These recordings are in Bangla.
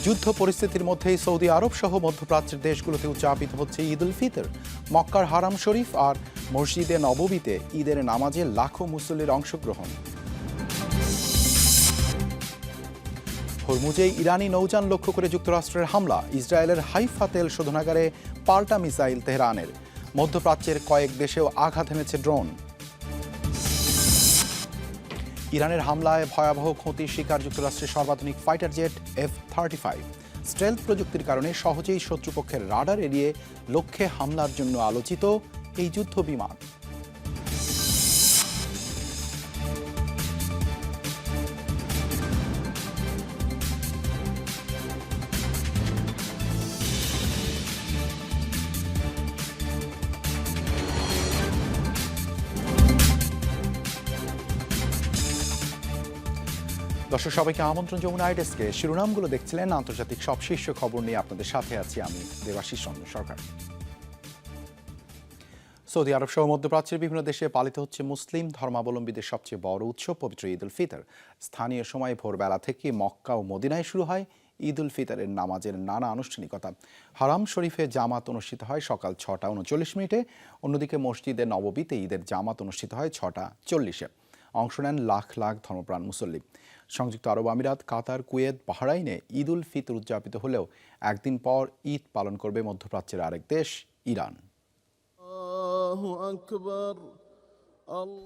যুদ্ধ পরিস্থিতির মধ্যেই সৌদি আরব সহ মধ্যপ্রাচ্যের দেশগুলোতে উদযাপিত হচ্ছে ঈদ উল ফিতর। মক্কার হারাম শরীফ আর মসজিদে নববীতে ঈদের নামাজে লাখো মুসল্লির অংশগ্রহণ। হরমুজে ইরানি নৌযান লক্ষ্য করে যুক্তরাষ্ট্রের হামলা, ইসরায়েলের হাইফা তেল শোধনাগারে পাল্টা মিসাইল তেহরানের। মধ্যপ্রাচ্যের কয়েক দেশেও আঘাত এনেছে ড্রোন। ইরানের হামলায় ভয়াবহ ক্ষতির শিকার যুক্তরাষ্ট্রের সর্বাধুনিক ফাইটার জেট F-35। স্টেলথ প্রযুক্তির কারণে সহজেই শত্রুপক্ষের রাডার এড়িয়ে লক্ষ্যে হামলার জন্য আলোচিত এই যুদ্ধ বিমান। দর্শক সবাইকে আমন্ত্রণ যমুনা আইডেস্কে। শিরোনামগুলো দেখছিলেন, আন্তর্জাতিক সব শীর্ষ খবর নিয়ে আপনাদের সাথে আছি আমি দেবাশিস চন্দ্র সরকার। সৌদি আরব সহ মধ্যপ্রাচ্যের বিভিন্ন দেশে পালিত হচ্ছে মুসলিম ধর্মাবলম্বীদের সবচেয়ে বড় উৎসব পবিত্র ঈদ উল ফিতর। স্থানীয় সময় ভোরবেলা থেকে মক্কা ও মদিনায় শুরু হয় ঈদ উল ফিতরের নামাজের নানা আনুষ্ঠানিকতা। হারাম শরীফে জামাত অনুষ্ঠিত হয় সকাল 6:39। অন্যদিকে মসজিদে নববীতে ঈদের জামাত অনুষ্ঠিত হয় 6:40। অংশ নেন লাখ লাখ ধর্মপ্রাণ মুসল্লি। সংযুক্ত আরব আমিরাত, কাতার, কুয়েত, বাহরাইনে ঈদ উল ফিতর উদযাপিত হলেও একদিন পর ঈদ পালন করবে মধ্যপ্রাচ্যের আরেক দেশ ইরান।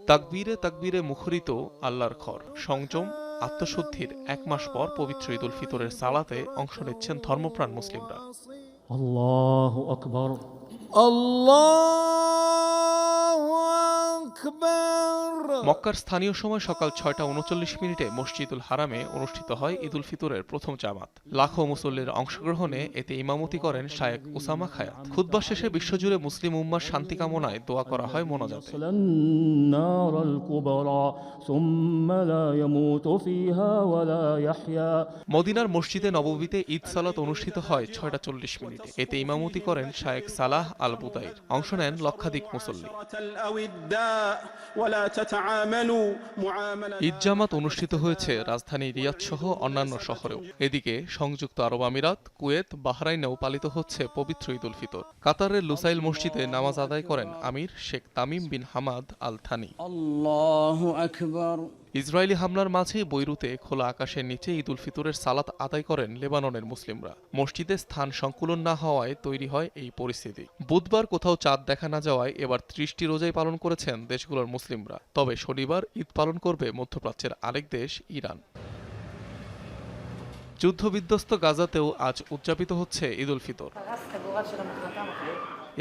তাকবীরে তাকবীরে মুখরিত আল্লাহর ঘর। সংযম, আত্মশুদ্ধির এক মাস পর পবিত্র ঈদ উল ফিতরের সালাতে অংশ নিচ্ছেন ধর্মপ্রাণ মুসলিমরা। আল্লাহু আকবার, আল্লাহু আকবার। মক্কার স্থানীয় সময় সকাল 6:39 মসজিদুল হারামে অনুষ্ঠিত হয় ঈদ উল ফিতরের প্রথম জামাত। লাখো মুসল্লির অংশগ্রহণে এতে ইমামতি করেন শায়েখ উসামা খায়াত। খুতবা শেষে বিশ্বজুড়ে মুসলিম উম্মার শান্তি কামনায় দোয়া করা হয় মোনাজাতে। মদিনার মসজিদে নববীতে ঈদ সালাত অনুষ্ঠিত হয় 6:40। এতে ইমামতি করেন শায়েখ সালাহ আল বুদাইর। অংশ নেন লক্ষাধিক মুসল্লি। ঈদ জামাত অনুষ্ঠিত হয়েছে রাজধানী রিয়াদ সহ অন্যান্য শহরেও। এদিকে সংযুক্ত আরব আমিরাত, কুয়েত, বাহরাইনেও পালিত হচ্ছে পবিত্র ঈদ উল ফিতর। কাতারের লুসাইল মসজিদে নামাজ আদায় করেন Emir Sheikh Tamim bin Hamad Al Thani. আল্লাহু আকবার। ইসরায়েলি হামলার মাঝে বৈরুতে খোলা আকাশের নিচে ঈদ উল ফিতরের সালাত আদায় করেন লেবাননের মুসলিমরা। মসজিদে স্থান সংকুলন না হওয়ায় তৈরি হয় এই পরিস্থিতি। বুধবার কোথাও চাঁদ দেখা না যাওয়ায় এবার 30টি রোজাই পালন করেছেন দেশগুলোর মুসলিমরা। তবে শনিবার ঈদ পালন করবে মধ্যপ্রাচ্যের আরেক দেশ ইরান। যুদ্ধবিধ্বস্ত গাজাতেও আজ উদযাপিত হচ্ছে ঈদ উল ফিতর।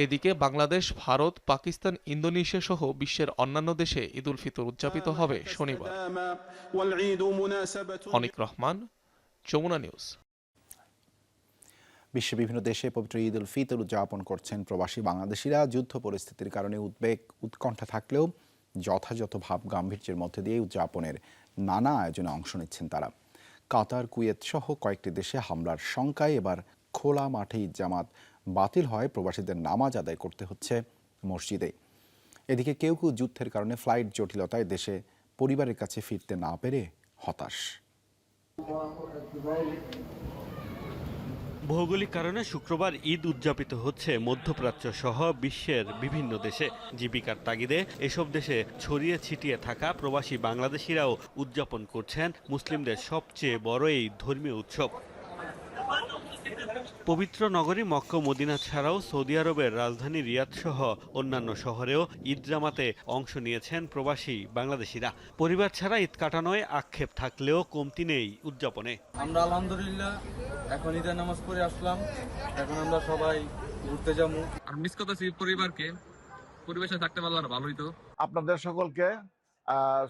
এদিকে বাংলাদেশ, ভারত, পাকিস্তান, ইন্দোনেশিয়া সহ বিশ্বের অন্যান্য দেশে ঈদ উল ফিতর উদযাপিত হবে শনিবার। অনিক রহমান, যমুনা নিউজ। বিশ্বের বিভিন্ন দেশে পবিত্র ঈদ উল ফিতর উদযাপন করছেন প্রবাসী বাংলাদেশিরা। যুদ্ধ পরিস্থিতির কারণে উদ্বেগ উৎকণ্ঠা থাকলেও যথাযথ ভাব গাম্ভীর্যের মধ্যে দিয়ে উদযাপনের নানা আয়োজনে অংশ নিচ্ছেন তারা। কাতার, কুয়েত সহ কয়েকটি দেশে হামলার শঙ্কায় এবার খোলা মাঠে ঈদ জামাত বাতিল হয় প্রবাসীদের নামাজ আদায় করতে হচ্ছে মসজিদে। এদিকে কেউ কেউ যুদ্ধের কারণে ফ্লাইট জটিলতায় দেশে পরিবারের কাছে ফিরতে না পেরে হতাশ। ভৌগোলিক কারণে শুক্রবার ঈদ উদযাপিত হচ্ছে মধ্যপ্রাচ্য সহ বিশ্বের বিভিন্ন দেশে। জীবিকার তাগিদে এসব দেশে ছড়িয়ে ছিটিয়ে থাকা প্রবাসী বাংলাদেশিরাও উদযাপন করছেন মুসলিমদের সবচেয়ে বড় এই ধর্মীয় উৎসব। পবিত্র নগরী মক্কা মদিনা ছাড়াও সৌদি আরবের রাজধানী রিয়াদ সহ অন্যান্য শহরেও ঈদ জামাতে অংশ নিয়েছেন প্রবাসী বাংলাদেশিরা। পরিবার ছাড়া ঈদ কাটানোয় আক্ষেপ থাকলেও কমতি নেই উদযাপনে। আমরা আলহামদুলিল্লাহ এখন ঈদের নামাজ পড়ে আসলাম, এখন আমরা সবাই ঘুরতে যাবো। আর মিস করতেছি পরিবারকে, পরিবেশে থাকতে পারলে আর ভালো হইতো। আপনাদের সকলকে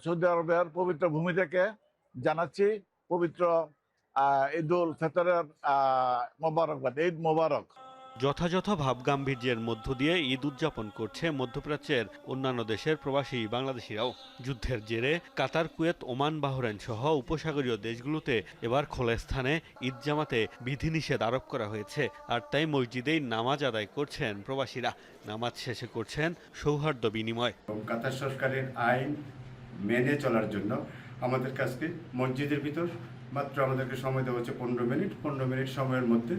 সৌদি আরবের পবিত্র ভূমি থেকে জানাচ্ছি পবিত্র ঈদ উল ফিতরের মোবারকবাদ। ঈদ মোবারক। যথাযথ ভাবগাম্ভীর্যের মধ্য দিয়ে ঈদ উদযাপন করছে মধ্যপ্রাচ্যের অন্যান্য দেশের প্রবাসী বাংলাদেশিরাও। যুদ্ধের জেরে কাতার, কুয়েত, ওমান, বাহরাইন সহ উপসাগরীয় দেশগুলোতে এবার খোলা স্থানে ঈদ জামাতে বিধিনিষেধ আরোপ করা হয়েছে। আর তাই মসজিদেই নামাজ আদায় করছেন প্রবাসীরা। নামাজ শেষে করছেন সৌহার্দ্য বিনিময়। কাতার সরকারের আইন মেনে চলার জন্য আমাদের কাছে মসজিদের ভিতর মাত্র আমাদেরকে সময় দেওয়া হচ্ছে 15 মিনিট। 15 মিনিট সময়ের মধ্যে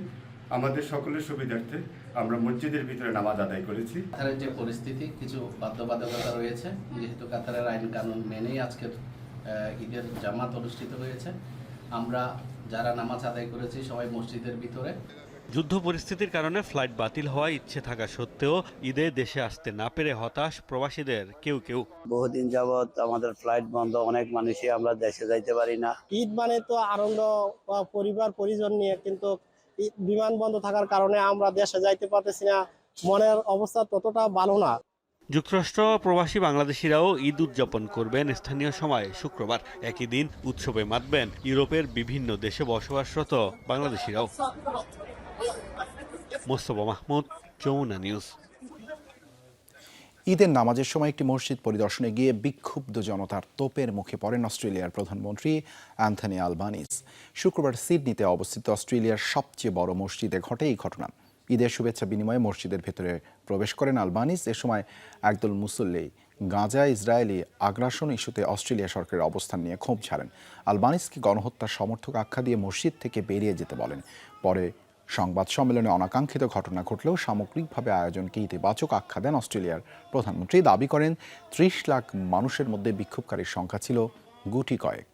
আমাদের সকলের সুবিধার্থে আমরা মসজিদের ভিতরে নামাজ আদায় করেছি। কাতারের যে পরিস্থিতি, কিছু বাধ্যবাধকতা রয়েছে, যেহেতু কাতারের আইন কানুন মেনেই আজকের ঈদের জামাত অনুষ্ঠিত হয়েছে। আমরা যারা নামাজ আদায় করেছি সবাই মসজিদের ভিতরে। যুদ্ধ পরিস্থিতির কারণে ফ্লাইট বাতিল হওয়ায় ইচ্ছে থাকা সত্ত্বেও ঈদে দেশে আসতে না পেরে হতাশ প্রবাসীদের কেউ কেউ। বহুদিন যাবৎ আমাদের ফ্লাইট বন্ধ, অনেক মানুষই আমরা দেশে যাইতে পারি না। ঈদ মানে তো আনন্দ পরিবার পরিজন নিয়ে, কিন্তু বিমান বন্ধ থাকার কারণে আমরা দেশে যাইতে পারতেছি না। মনের অবস্থা ততটা ভালো না। যুক্তরাষ্ট্র প্রবাসী বাংলাদেশিরাও ঈদ উদযাপন করবেন স্থানীয় সময় শুক্রবার। একই দিন উৎসবে মাতবেন ইউরোপের বিভিন্ন দেশে বসবাসরত বাংলাদেশিরাও। মোস্তফা মাহমুদ, যমুনা নিউজ। ঈদের নামাজের সময় একটি মসজিদ পরিদর্শনে গিয়ে বিক্ষুব্ধ জনতার তোপের মুখে পড়েন অস্ট্রেলিয়ার প্রধানমন্ত্রী অ্যান্থনি আলবানিজ। শুক্রবার সিডনিতে অবস্থিত অস্ট্রেলিয়ার সবচেয়ে বড় মসজিদে ঘটে এই ঘটনা। ঈদের শুভেচ্ছা বিনিময়ে মসজিদের ভেতরে প্রবেশ করেন আলবানিজ। এ সময় একদল মুসল্লি গাজা ইসরায়েলি আগ্রাসন ইস্যুতে অস্ট্রেলিয়া সরকারের অবস্থান নিয়ে ক্ষোভ ঝাড়েন। আলবানিজকে গণহত্যার সমর্থক আখ্যা দিয়ে মসজিদ থেকে বেরিয়ে যেতে বলেন। পরে সংবাদ সম্মেলনে অনাকাঙ্ক্ষিত ঘটনা ঘটলেও সামগ্রিকভাবে আয়োজনকে ইতিবাচক আখ্যা দেন অস্ট্রেলিয়ার প্রধানমন্ত্রী। দাবি করেন 30 লাখ মানুষের মধ্যে বিক্ষোভকারীর সংখ্যা ছিল গুটি কয়েক।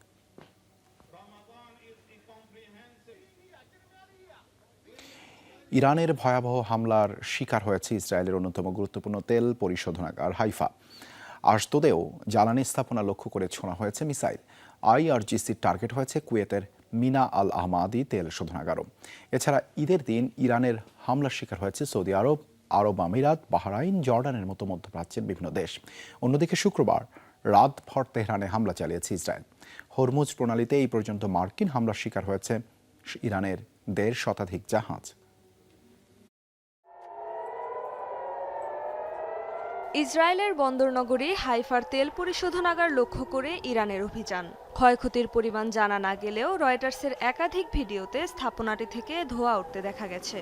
ইরানের ভয়াবহ হামলার শিকার হয়েছে ইসরায়েলের অন্যতম গুরুত্বপূর্ণ তেল পরিশোধনাগার হাইফা। আশদোদেও জ্বালানি স্থাপনা লক্ষ্য করে ছোড়া হয়েছে মিসাইল। IRGCর টার্গেট হয়েছে কুয়েতের মিনা আল আহমাদি তেল শোধনাগারও। এছাড়া ঈদের দিন ইরানের হামলার শিকার হয়েছে সৌদি আরব, আরব আমিরাত, বাহরাইন, জর্ডানের মতো মধ্যপ্রাচ্যের বিভিন্ন দেশ। অন্যদিকে শুক্রবার রাতভর তেহরানে হামলা চালিয়েছে ইসরায়েল। হরমুজ প্রণালীতে এই পর্যন্ত মার্কিন হামলার শিকার হয়েছে ইরানের 1.5 শতাধিক জাহাজ। ইসরায়েলের বন্দরনগরী হাইফার তেল পরিশোধনাগার লক্ষ্য করে ইরানের অভিযান। ক্ষয়ক্ষতির পরিমাণ জানা না গেলেও রয়টার্সের একাধিক ভিডিওতে স্থাপনাটি থেকে ধোঁয়া উঠতে দেখা গেছে।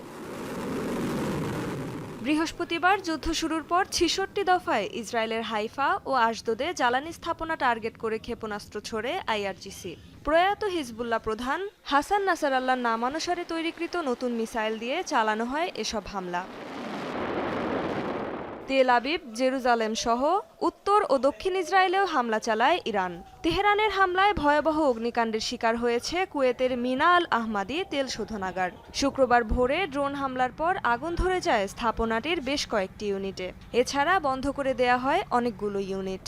বৃহস্পতিবার যুদ্ধ শুরুর পর 66 দফায় ইসরায়েলের হাইফা ও আশদোদে জ্বালানি স্থাপনা টার্গেট করে ক্ষেপণাস্ত্র ছোড়ে IRGC। প্রয়াত হিজবুল্লাহ প্রধান হাসান নাসারাল্লাহর নামানুসারে তৈরিকৃত নতুন মিসাইল দিয়ে চালানো হয় এসব হামলা। তেল আবিব, জেরুজালেম সহ উত্তর ও দক্ষিণ ইসরায়েলেও হামলা চালায় ইরান। তেহরানের হামলায় ভয়াবহ অগ্নিকাণ্ডের শিকার হয়েছে কুয়েতের মিনা আল আহমাদি তেল শোধনাগার। শুক্রবার ভোরে ড্রোন হামলার পর আগুন ধরে যায় স্থাপনাটির বেশ কয়েকটি ইউনিটে। এছাড়া বন্ধ করে দেয়া হয় অনেকগুলো ইউনিট।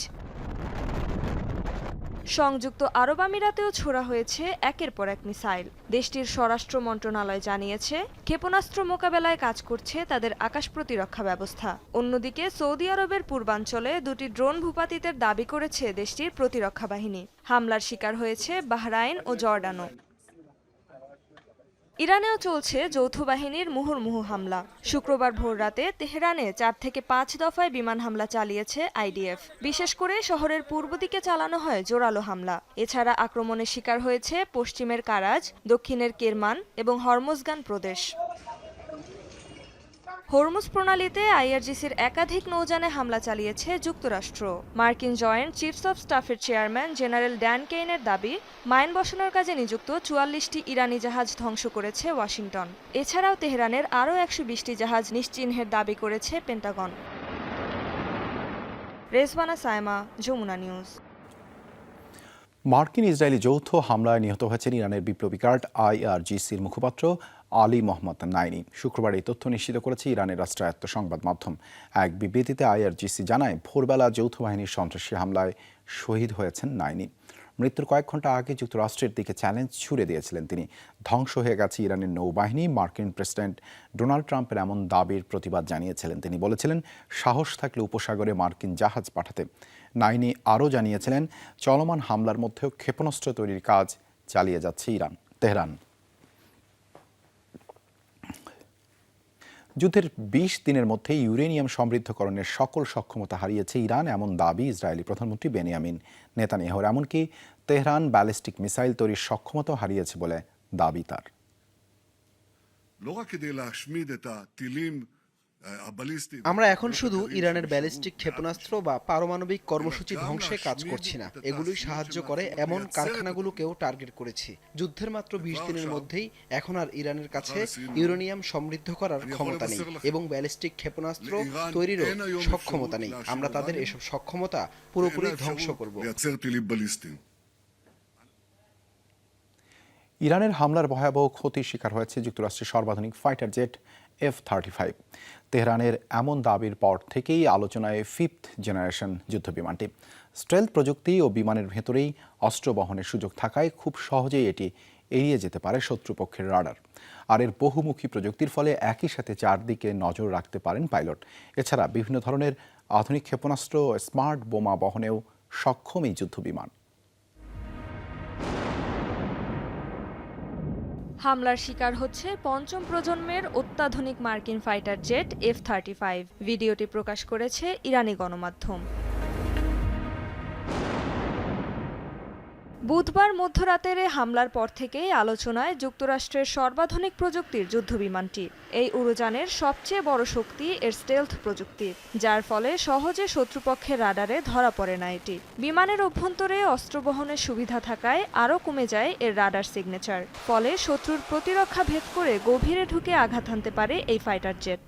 সংযুক্ত আরব আমিরাতেও ছোড়া হয়েছে একের পর এক মিসাইল। দেশটির স্বরাষ্ট্র মন্ত্রণালয় জানিয়েছে ক্ষেপণাস্ত্র মোকাবেলায় কাজ করছে তাদের আকাশ প্রতিরক্ষা ব্যবস্থা। অন্যদিকে সৌদি আরবের পূর্বাঞ্চলে 2টি ড্রোন ভূপাতিতের দাবি করেছে দেশটির প্রতিরক্ষা বাহিনী। হামলার শিকার হয়েছে বাহরাইন ও জর্ডানও। ইরানেও চলছে যৌথ বাহিনীর মুহুর্মুহু হামলা। শুক্রবার ভোররাতে তেহরানে 4 থেকে 5 দফায় বিমান হামলা চালিয়েছে IDF। বিশেষ করে শহরের পূর্ব দিকে চালানো হয় জোরালো হামলা। এছাড়া আক্রমণের শিকার হয়েছে পশ্চিমের কারাজ, দক্ষিণের কেরমান এবং হরমোজগান প্রদেশ। হরমুজ প্রণালীতে IRGCর একাধিক নৌযানে হামলা চালিয়েছে যুক্তরাষ্ট্র। মার্কিন জয়েন্ট চিফস অব স্টাফের চেয়ারম্যান জেনারেল ড্যান কেইনের দাবি, মাইন বসানোর কাজে নিযুক্ত 44টি ইরানি জাহাজ ধ্বংস করেছে ওয়াশিংটন। এছাড়াও তেহরানের আরও 120টি জাহাজ নিশ্চিহ্নের দাবি করেছে পেন্টাগন। রেজওয়ানা সায়মা, যমুনা নিউজ। মার্কিন ইসরায়েলি যৌথ হামলায় নিহত হয়েছেন ইরানের বিপ্লবী গার্ড IRGCর মুখপাত্র আলী মোহাম্মদ নাইনি। শুক্রবার এই তথ্য নিশ্চিত করেছে ইরানের রাষ্ট্রায়ত্ত সংবাদ মাধ্যম। এক বিবৃতিতে IRGC জানায়, ভোরবেলা যৌথ বাহিনীর সন্ত্রাসী হামলায় শহীদ হয়েছেন নাইনি। মৃত্যুর কয়েক ঘন্টা আগে যুক্তরাষ্ট্রের দিকে চ্যালেঞ্জ ছুড়ে দিয়েছিলেন তিনি। ধ্বংস হয়ে গেছে ইরানের নৌবাহিনী। মার্কিন প্রেসিডেন্ট ডোনাল্ড ট্রাম্পের এমন দাবির প্রতিবাদ জানিয়েছিলেন তিনি। বলেছিলেন, সাহস থাকলে উপসাগরে মার্কিন জাহাজ পাঠাতে। নাইনি আরও জানিয়েছিলেন, চলমান হামলার মধ্যেও ক্ষেপণাস্ত্র তৈরির কাজ চালিয়ে যাচ্ছে তেহরান। যুদ্ধের 20 দিনের মধ্যে ইউরেনিয়াম সমৃদ্ধকরণের সকল সক্ষমতা হারিয়েছে ইরান, এমন দাবি ইসরায়েলি প্রধানমন্ত্রী বেনিয়ামিন নেতানিয়াহুর। এমনকি তেহরান ব্যালিস্টিক মিসাইল তৈরির সক্ষমতাও হারিয়েছে বলে দাবি তার। לא רק כדי להשמיד את הטילים আমরা এখন শুধু ইরানের ব্যালিস্টিক ক্ষেপণাস্ত্র বা পারমাণবিক কর্মসূচি ধ্বংসে কাজ করছি না, এগুলোই সাহায্য করে এমন কারখানাগুলোকেও টার্গেট করেছি। যুদ্ধের মাত্র 20 দিনের মধ্যেই এখন আর ইরানের কাছে ইউরেনিয়াম সমৃদ্ধ করার ক্ষমতা নেই এবং ব্যালিস্টিক ক্ষেপণাস্ত্র তৈরিরও সক্ষমতা নেই। আমরা তাদের এসব সক্ষমতা পুরোপুরি ধ্বংস করব। ইরানের হামলার ভয়াবহ ক্ষতির শিকার হয়েছে যুক্তরাষ্ট্রের সর্বাধুনিক ফাইটার জেট F-35। তেহরানের এমন দাবির পর থেকেই আলোচনায় 5th জেনারেশন যুদ্ধবিমানটি। স্টেলথ প্রযুক্তি ও বিমানের ভেতরেই অস্ত্র বহনের সুযোগ থাকায় খুব সহজেই এটি এড়িয়ে যেতে পারে শত্রুপক্ষের রাডার। আর এর বহুমুখী প্রযুক্তির ফলে একই সাথে চারদিকে নজর রাখতে পারেন পাইলট। এছাড়া বিভিন্ন ধরনের আধুনিক ক্ষেপণাস্ত্র ও স্মার্ট বোমা বহনেও সক্ষম এই যুদ্ধবিমান। হামলার শিকার হচ্ছে পঞ্চম প্রজন্মের অত্যাধুনিক মার্কিন ফাইটার জেট F-35। ভিডিওটি প্রকাশ করেছে ইরানি গণমাধ্যম। বুধবার মধ্যরাতের হামলার পর থেকেই আলোচনায় যুক্তরাষ্ট্রের সর্বাধুনিক প্রযুক্তির যুদ্ধবিমানটি। এই উড়োযানের সবচেয়ে বড় শক্তি এর স্টেলথ প্রযুক্তি, যার ফলে সহজে শত্রুপক্ষের রাডারে ধরা পড়ে না এটি। বিমানের অভ্যন্তরে অস্ত্র বহনের সুবিধা থাকায় আরও কমে যায় এর রাডার সিগনেচার, ফলে শত্রুর প্রতিরক্ষা ভেদ করে গভীরে ঢুকে আঘাত হানতে পারে এই ফাইটার জেট।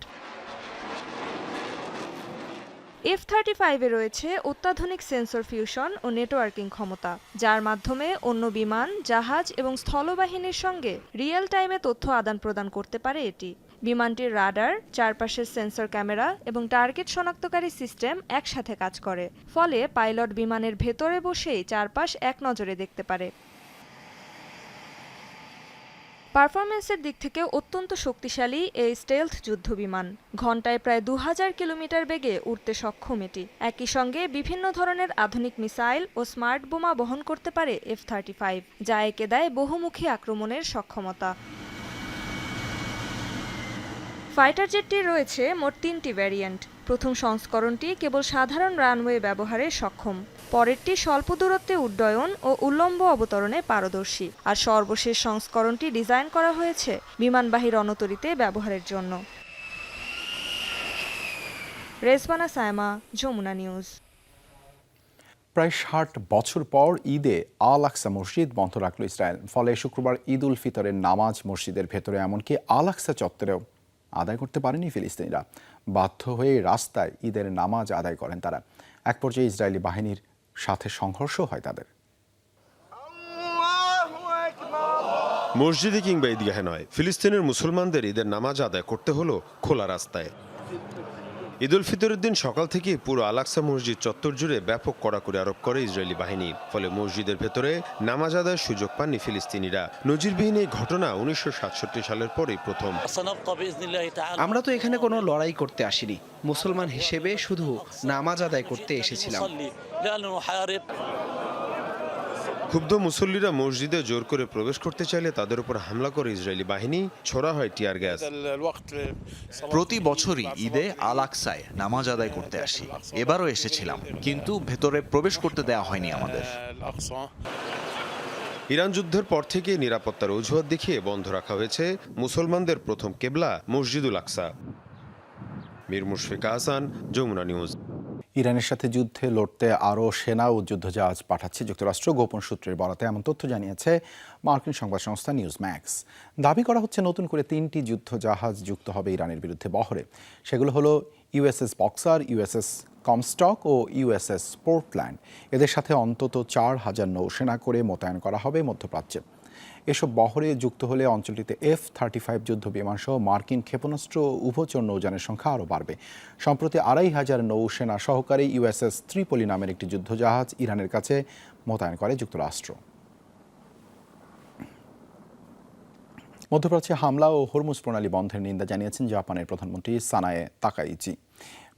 F-35-এ রয়েছে অত্যাধুনিক সেন্সর ফিউশন ও নেটওয়ার্কিং ক্ষমতা, যার মাধ্যমে অন্য বিমান, জাহাজ এবং স্থলবাহিনীর সঙ্গে রিয়েল টাইমে তথ্য আদান প্রদান করতে পারে এটি। বিমানটির রাডার, চারপাশের সেন্সর ক্যামেরা এবং টার্গেট শনাক্তকারী সিস্টেম একসাথে কাজ করে, ফলে পাইলট বিমানের ভেতরে বসেই চারপাশ এক নজরে দেখতে পারে। পারফরমেন্সের দিক থেকে অত্যন্ত শক্তিশালী এই স্টেলথ যুদ্ধবিমান। ঘন্টায় প্রায় 2000 কিলোমিটার বেগে উড়তে সক্ষম এটি। একই সঙ্গে বিভিন্ন ধরনের আধুনিক মিসাইল ও স্মার্ট বোমা বহন করতে পারে F-35, যা একে দেয় বহুমুখী আক্রমণের সক্ষমতা। ফাইটার জেটটির রয়েছে মোট 3টি ভ্যারিয়েন্ট। প্রথম সংস্করণটি কেবল সাধারণ রানওয়ে ব্যবহারে সক্ষম, পরেরটি স্বল্প দূরত্বে উড্ডয়ন ও উল্লম্ব অবতরণে পারদর্শী, আর সর্বশেষ সংস্করণটি ডিজাইন করা হয়েছে বিমানবাহী রণতরীতে ব্যবহারের জন্য। রেজবানা সায়মা, যমুনা নিউজ। প্রায় 60 বছর পর ঈদে আল আকসা মসজিদ বন্ধ রাখল ইসরায়েল। ফলে শুক্রবার ঈদ উল ফিতরের নামাজ মসজিদের ভেতরে এমনকি আল আকসা চত্বরেও আদায় করতে পারেনি ফিলিস্তিনিরা। বাধ্য হয়ে রাস্তায় ঈদের নামাজ আদায় করেন তারা। এক পর্যায়ে ইসরায়েলি বাহিনীর সাথে সংঘর্ষ হয় তাদের। মসজিদে কিংবা ঈদগাহে নয়, ফিলিস্তিনের মুসলমানদের ঈদের নামাজ আদায় করতে হলো খোলা রাস্তায়। ঈদ উল ফিতরের দিন সকাল থেকে পুরো আল আকসা মসজিদ চত্বর জুড়ে ব্যাপক কড়াকড়ি আরোপ করে ইসরায়েলি বাহিনী। ফলে মসজিদের ভেতরে নামাজ আদায়ের সুযোগ পাননি ফিলিস্তিনিরা। নজিরবিহীন এই ঘটনা 1967 সালের পরেই প্রথম। আমরা তো এখানে কোনো লড়াই করতে আসিনি, মুসলমান হিসেবে শুধু নামাজ আদায় করতে এসেছিলাম। ক্ষুব্ধ মুসল্লিরা মসজিদে জোর করে প্রবেশ করতে চাইলে তাদের উপর হামলা করে ইসরায়েলি বাহিনী, ছোড়া হয় টিয়ার গ্যাস। প্রতি বছরই ঈদে আল আকসায় নামাজ আদায় করতে আসি, এবারও এসেছিলাম, কিন্তু ভেতরে প্রবেশ করতে দেওয়া হয়নি আমাদের। ইরান যুদ্ধের পর থেকে নিরাপত্তার অজুহাত দেখিয়ে বন্ধ রাখা হয়েছে মুসলমানদের প্রথম কেবলা মসজিদুল আকসা। মীর মুশফিক হাসান, যমুনা নিউজ। ইরানের সাথে যুদ্ধে লড়তে আরও সেনা ও যুদ্ধজাহাজ পাঠাচ্ছে যুক্তরাষ্ট্র। গোপন সূত্রের বরাতে এমন তথ্য জানিয়েছে মার্কিন সংবাদ সংস্থা নিউজ ম্যাক্স। দাবি করা হচ্ছে নতুন করে 3টি যুদ্ধজাহাজ যুক্ত হবে ইরানের বিরুদ্ধে বহরে। সেগুলো হলো ইউএসএস বক্সার, ইউএসএস কমস্টক ও ইউএসএস পোর্টল্যান্ড। এদের সাথে অন্তত 4000 নৌসেনা করে মোতায়েন করা হবে মধ্যপ্রাচ্যে। এসব বহরে যুক্ত হলে অঞ্চলটিতে F-35 যুদ্ধ বিমান সহ মার্কিন ক্ষেপণাস্ত্র ও উভচর নৌযানের সংখ্যা আরও বাড়বে। সম্প্রতি 2500 নৌসেনা সহকারী ইউএসএস ত্রিপলি নামের একটি যুদ্ধজাহাজ ইরানের কাছে মোতায়েন করে যুক্তরাষ্ট্র। মধ্যপ্রাচ্যে হামলা ও হরমুজ প্রণালী বন্ধের নিন্দা জানিয়েছেন জাপানের প্রধানমন্ত্রী সানায়ে তাকাইচি।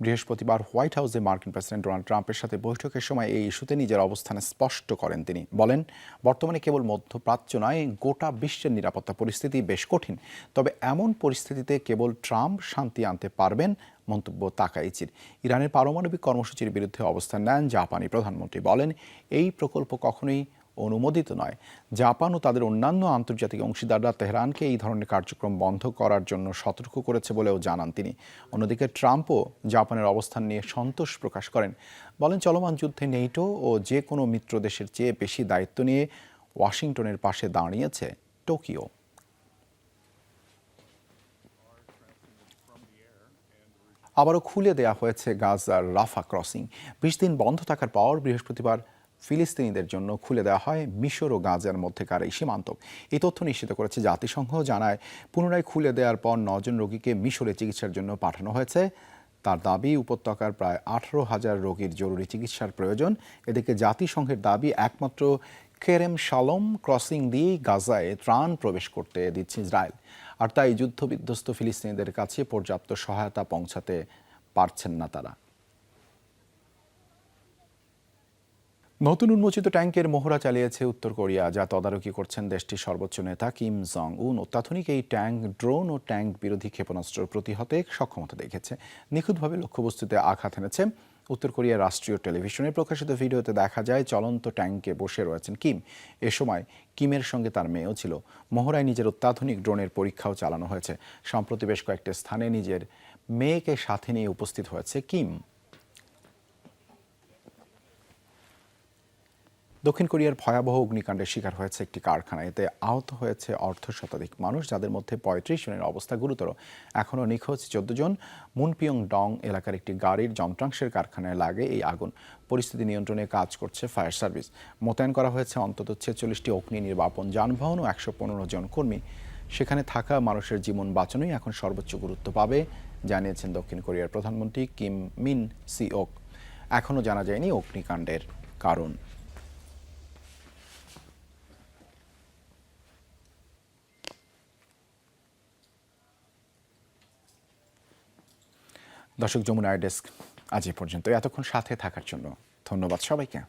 বৃহস্পতিবার হোয়াইট হাউসে মার্কিন প্রেসিডেন্ট ডোনাল্ড ট্রাম্পের সাথে বৈঠকের সময় এই ইস্যুতে নিজের অবস্থান স্পষ্ট করেন তিনি। বলেন, বর্তমানে কেবল মধ্যপ্রাচ্য নয়, গোটা বিশ্বের নিরাপত্তা পরিস্থিতি বেশ কঠিন। তবে এমন পরিস্থিতিতে কেবল ট্রাম্প শান্তি আনতে পারবেন, মন্তব্য তাকাইচির। ইরানের পারমাণবিক কর্মসূচির বিরুদ্ধে অবস্থান নেন জাপানি প্রধানমন্ত্রী। বলেন, এই প্রকল্প কখনোই অনুমোদিত নয়। জাপান ও তাদের অন্যান্য আন্তর্জাতিক অংশীদাররা তেহরানকে এই ধরনের কার্যক্রম বন্ধ করার জন্য সতর্ক করেছে বলেও জানান তিনি। অন্যদিকে ট্রাম্পও জাপানের অবস্থান নিয়ে সন্তোষ প্রকাশ করেন। বলেন, চলমান যুদ্ধে নেটো ও যে কোনো মিত্র দেশের চেয়ে বেশি দায়িত্ব নিয়ে ওয়াশিংটনের পাশে দাঁড়িয়েছে টোকিও। আবারও খুলে দেয়া হয়েছে গাজার রাফা ক্রসিং। 20 দিন বন্ধ থাকার পর বৃহস্পতিবার ফিলিস্তিনিদের জন্য খুলে দেওয়া হয় মিশর ও গাজার মধ্যেকার এই সীমান্ত। এই তথ্য নিশ্চিত করেছে জাতিসংঘ। জানায়, পুনরায় খুলে দেওয়ার পর 9 জন রোগীকে মিশরে চিকিৎসার জন্য পাঠানো হয়েছে। তার দাবি, উপত্যকার প্রায় 18,000 রোগীর জরুরি চিকিৎসার প্রয়োজন। এদিকে জাতিসংঘের দাবি, একমাত্র কেরেম শালম ক্রসিং দিয়েই গাজায় ত্রাণ প্রবেশ করতে দিচ্ছে ইসরায়েল। আর তাই যুদ্ধবিধ্বস্ত ফিলিস্তিনিদের কাছে পর্যাপ্ত সহায়তা পৌঁছাতে পারছেন না তারা। নতুন উন্মোচিত ট্যাঙ্কের মহড়া চালিয়েছে উত্তর কোরিয়া, যা তদারকি করছেন দেশটির সর্বোচ্চ নেতা কিম জং উন। অত্যাধুনিক এই ট্যাঙ্ক ড্রোন ও ট্যাঙ্ক বিরোধী ক্ষেপণাস্ত্র প্রতিহতে সক্ষমতা দেখেছে। নিখুঁতভাবে লক্ষ্যবস্তুতে আঘাত এনেছে। উত্তর কোরিয়ার রাষ্ট্রীয় টেলিভিশনে প্রকাশিত ভিডিওতে দেখা যায় চলন্ত ট্যাঙ্কে বসে রয়েছেন কিম। এ সময় কিমের সঙ্গে তার মেয়েও ছিল। মহড়ায় নিজের অত্যাধুনিক ড্রোনের পরীক্ষাও চালানো হয়েছে। সম্প্রতি বেশ কয়েকটি স্থানে নিজের মেয়েকে সাথে নিয়ে উপস্থিত হয়েছে কিম। দক্ষিণ কোরিয়ার ভয়াবহ অগ্নিকাণ্ডের শিকার হয়েছে একটি কারখানা। এতে আহত হয়েছে অর্ধশতাধিক মানুষ, যাদের মধ্যে 35 জনের অবস্থা গুরুতর। এখনও নিখোঁজ 14 জন। মুনপিয়ং ডং এলাকার একটি গাড়ির যন্ত্রাংশের কারখানায় লাগে এই আগুন। পরিস্থিতি নিয়ন্ত্রণে কাজ করছে ফায়ার সার্ভিস। মোতায়েন করা হয়েছে অন্তত 46টি অগ্নি নির্বাপন যানবাহন ও 115 জন কর্মী। সেখানে থাকা মানুষের জীবন বাঁচানোই এখন সর্বোচ্চ গুরুত্ব পাবে, জানিয়েছেন দক্ষিণ কোরিয়ার প্রধানমন্ত্রী কিম মিন সিওক। এখনও জানা যায়নি অগ্নিকাণ্ডের কারণ। দর্শক, যমুনা ডেস্ক আজ এ পর্যন্ত। এতক্ষণ সাথে থাকার জন্য ধন্যবাদ সবাইকে।